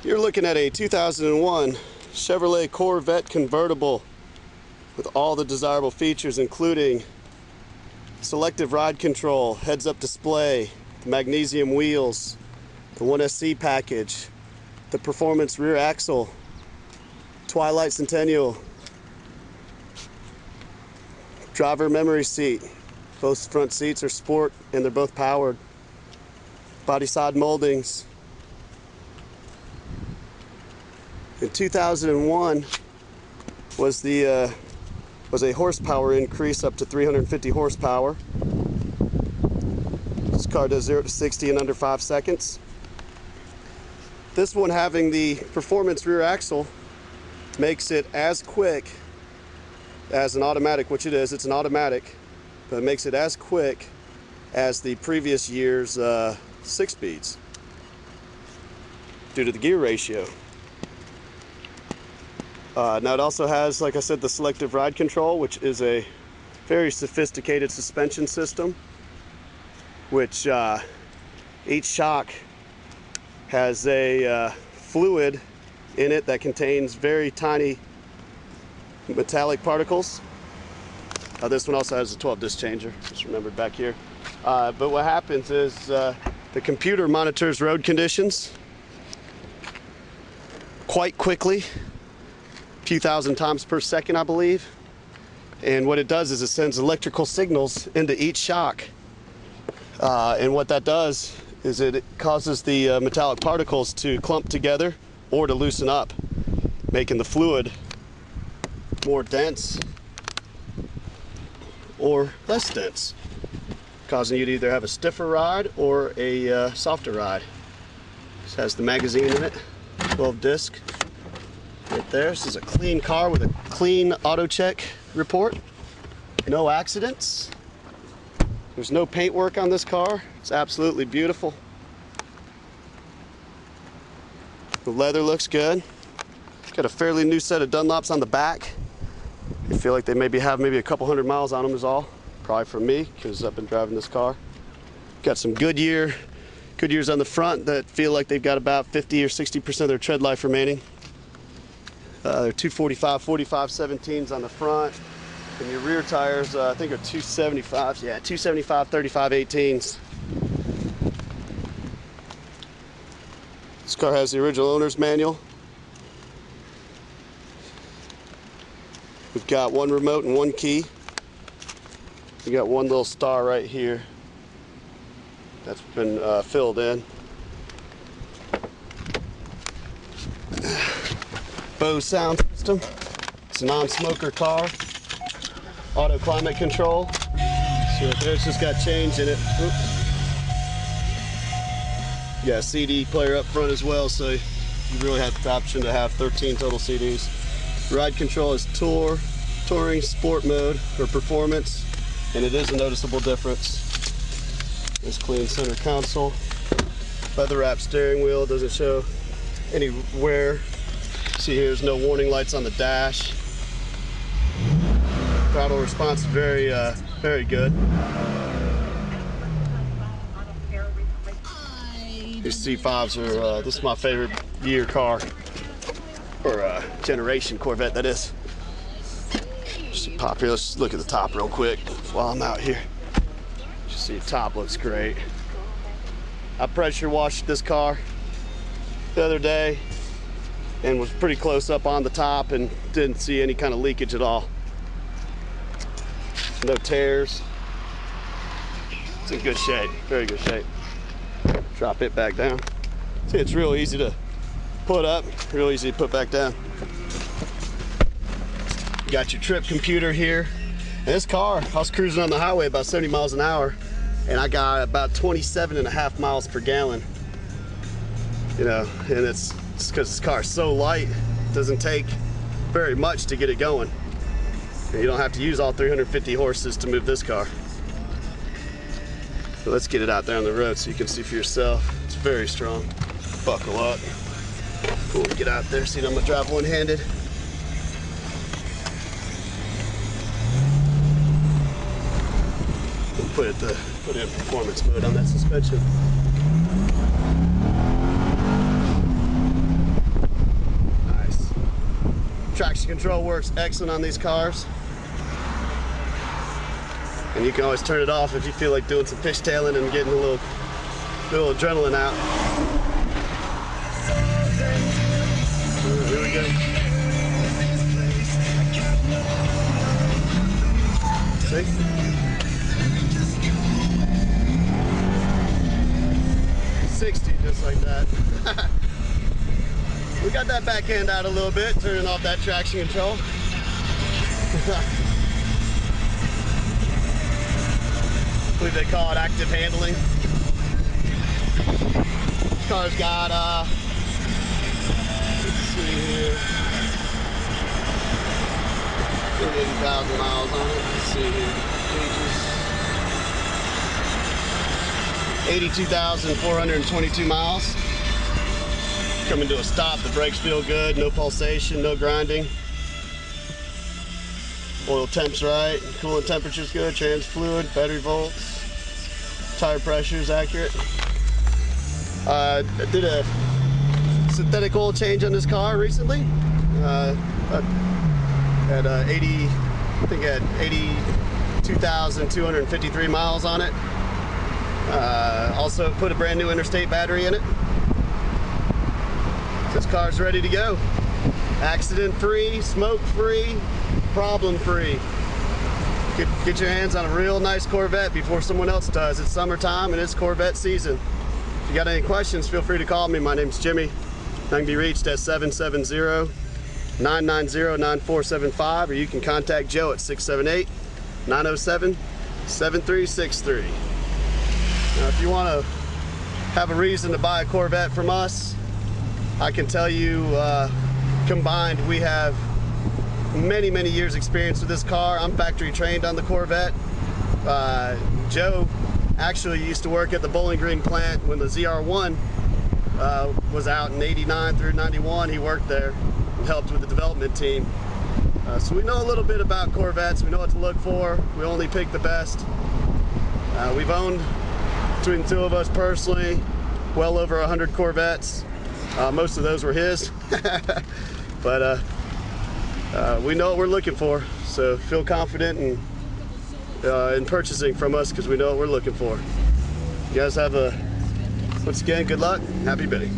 You're looking at a 2001 Chevrolet Corvette Convertible with all the desirable features, including selective ride control, heads-up display, the magnesium wheels, the 1SC package, the performance rear axle, Twilight Centennial, driver memory seat. Both front seats are sport and they're both powered. Body side moldings. In 2001 was a horsepower increase up to 350 horsepower. This car does 0 to 60 in under 5 seconds. This one, having the performance rear axle, makes it as quick as an automatic, which it is. It's an automatic, but it makes it as quick as the previous year's 6-speeds due to the gear ratio. Now it also has, like I said, the selective ride control, which is a very sophisticated suspension system, which each shock has a fluid in it that contains very tiny metallic particles. This one also has a 12-disc changer, just remembered back here. But what happens is the computer monitors road conditions quite quickly, a few thousand times per second, I believe. And what it does is it sends electrical signals into each shock. And what that does is it causes the metallic particles to clump together or to loosen up, making the fluid more dense or less dense, causing you to either have a stiffer ride or a softer ride. This has the magazine in it, 12-disc right there. This is a clean car with a clean auto check report. No accidents. There's no paint work on this car. It's absolutely beautiful. The leather looks good. It's got a fairly new set of Dunlops on the back. I feel like they maybe have a couple hundred miles on them is all. Probably from me, because I've been driving this car. Got some Goodyears on the front that feel like they've got about 50 or 60% of their tread life remaining. They're 245 45 17s on the front. And your rear tires, I think, are 275s. Yeah, 275 35 18s. This car has the original owner's manual. We've got one remote and one key. We got one little star right here that's been filled in. Bose sound system. It's a non-smoker car. Auto climate control. See right there, it's just got change in it. Oops. You got a CD player up front as well, so you really have the option to have 13 total CDs. Ride control is touring, sport mode, or performance, and it is a noticeable difference. This clean center console. Leather wrapped steering wheel, doesn't show any wear. See, here's no warning lights on the dash. Throttle response is very good. These C5s are, this is my favorite year car, or generation Corvette, that is. Just pop here, let's look at the top real quick while I'm out here. You see the top looks great. I pressure washed this car the other day and was pretty close up on the top and didn't see any kind of leakage at all. No tears. It's in good shape, very good shape. Drop it back down. See, it's real easy to put up, real easy to put back down. You got your trip computer here. And this car, I was cruising on the highway about 70 miles an hour, and I got about 27.5 miles per gallon. You know, and it's because this car is so light, it doesn't take very much to get it going. And you don't have to use all 350 horses to move this car. So let's get it out there on the road so you can see for yourself. It's very strong. Buckle up. Cool to get out there. See, I'm gonna drive one-handed. Put it in performance mode on that suspension. Traction control works excellent on these cars. And you can always turn it off if you feel like doing some fishtailing and getting a little adrenaline out. Here we go. See? Just like that. We got that back end out a little bit, turning off that traction control. I believe they call it active handling. This car's got, let's see here, 80,000 miles on it. Let's see here. 82,422 miles. Coming to a stop, the brakes feel good, no pulsation, no grinding. Oil temp's right, coolant temperature's good, trans fluid, battery volts, tire pressure's accurate. I did a synthetic oil change on this car recently. At 82,253 miles on it. Also put a brand new interstate battery in it. This car's ready to go. Accident free, smoke free, problem free. Get your hands on a real nice Corvette before someone else does. It's summertime and it's Corvette season. If you got any questions, feel free to call me. My name's Jimmy. I can be reached at 770-990-9475, or you can contact Joe at 678-907-7363. Now, if you want to have a reason to buy a Corvette from us, I can tell you combined we have many years experience with this car. I'm factory trained on the Corvette. Joe actually used to work at the Bowling Green plant when the ZR1 was out in 89 through 91. He worked there and helped with the development team. So we know a little bit about Corvettes. We know what to look for. We only pick the best. We've owned, between the two of us personally, well over 100 Corvettes. Most of those were his. But we know what we're looking for, so feel confident in purchasing from us because we know what we're looking for. You guys have once again, good luck, happy bidding.